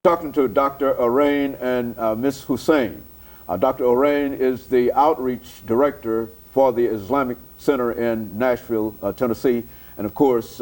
Talking to Dr. Arain and Ms. Hussein. Dr. Arain is the outreach director for the Islamic Center in Nashville, Tennessee. And of course,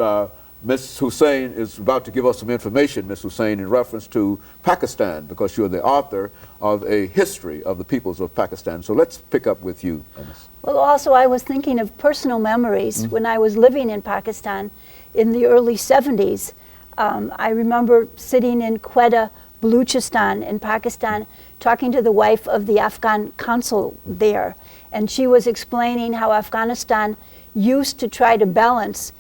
Ms. Hussein is about to give us some information, Ms. Hussein, in reference to Pakistan, because you're the author of a history of the peoples of Pakistan. So let's pick up with you, Ms. Well, also I was thinking of personal memories when I was living in Pakistan in the early 70s. I remember sitting in Quetta, Baluchistan in Pakistan, talking to the wife of the Afghan consul there. And she was explaining how Afghanistan used to try to balance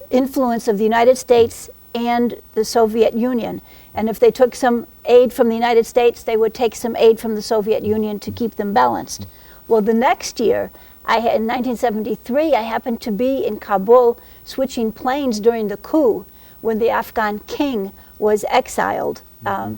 influence of the United States and the Soviet Union. And if they took some aid from the United States, they would take some aid from the Soviet Union to keep them balanced. Well, the next year, in 1973, I happened to be in Kabul switching planes during the coup when the Afghan king was exiled. I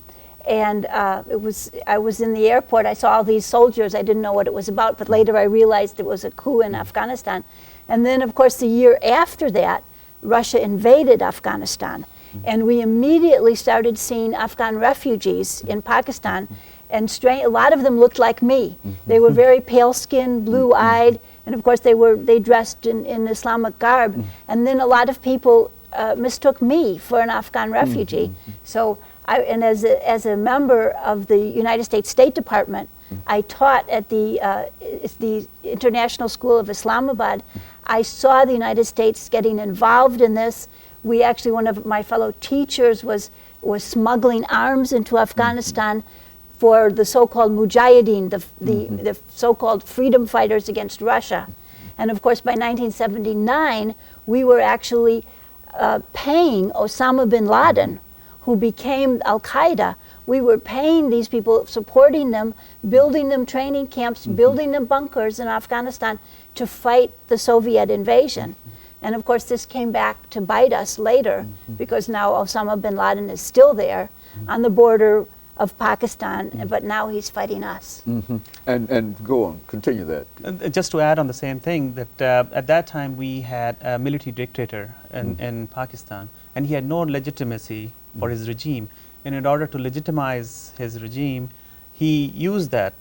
was in the airport, I saw all these soldiers, I didn't know what it was about, but later I realized it was a coup in Afghanistan. And then, of course, the year after that, Russia invaded Afghanistan. And we immediately started seeing Afghan refugees in Pakistan, and a lot of them looked like me. They were very pale-skinned, blue-eyed, and of course they dressed in Islamic garb. And then a lot of people mistook me for an Afghan refugee. So, as a member of the United States State Department, I taught at the International School of Islamabad. I saw the United States getting involved in this. We actually, one of my fellow teachers was smuggling arms into Afghanistan for the so-called mujahideen, the so-called freedom fighters against Russia. And of course, by 1979, we were actually paying Osama bin Laden, who became Al-Qaeda. We were paying these people, supporting them, building them training camps, building them bunkers in Afghanistan to fight the Soviet invasion. And of course, this came back to bite us later, because now Osama bin Laden is still there on the border of Pakistan, but now he's fighting us. And go on, continue that. Just to add on the same thing, that at that time we had a military dictator in Pakistan, and he had no legitimacy for his regime. And in order to legitimize his regime, he used that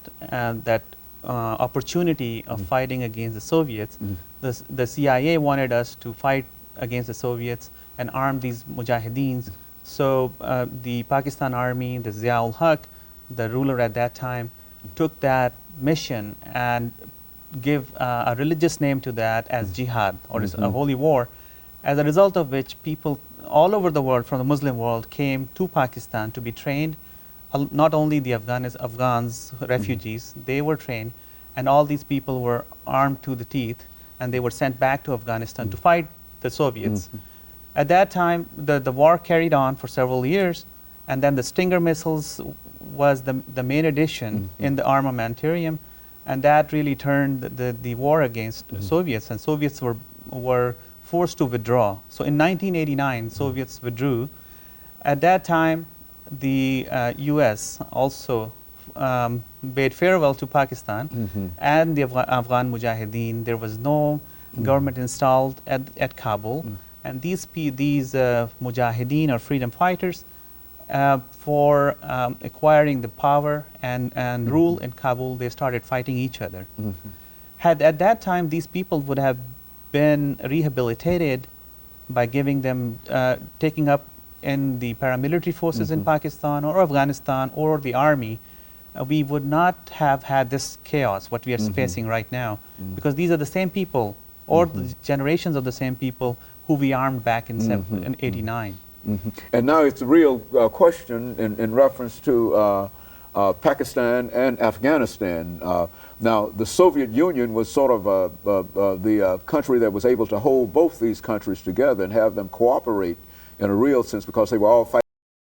opportunity of fighting against the Soviets. The CIA wanted us to fight against the Soviets and arm these mujahideens. So the Pakistan Army, the Zia-ul-Haq, the ruler at that time, took that mission and gave a religious name to that as jihad, or a holy war, as a result of which people all over the world, from the Muslim world, came to Pakistan to be trained. Not only the Afghans, refugees, they were trained, and all these people were armed to the teeth, and they were sent back to Afghanistan to fight the Soviets. At that time, the war carried on for several years, and then the Stinger missiles was the main addition in the armamentarium, and that really turned the war against the Soviets, and Soviets were forced to withdraw. So in 1989, Soviets withdrew. At that time, the US also bade farewell to Pakistan and the Afghan Mujahideen. There was no government installed at Kabul. And these Mujahideen, or freedom fighters, for acquiring the power and rule in Kabul, they started fighting each other. At that time, these people would have been rehabilitated by giving them, taking up in the paramilitary forces in Pakistan or Afghanistan or the army, we would not have had this chaos, what we are facing right now, because these are the same people, or the generations of the same people who we armed back in '89. And now it's a real question in reference to Pakistan and Afghanistan. Now, the Soviet Union was sort of the country that was able to hold both these countries together and have them cooperate in a real sense, because they were all fighting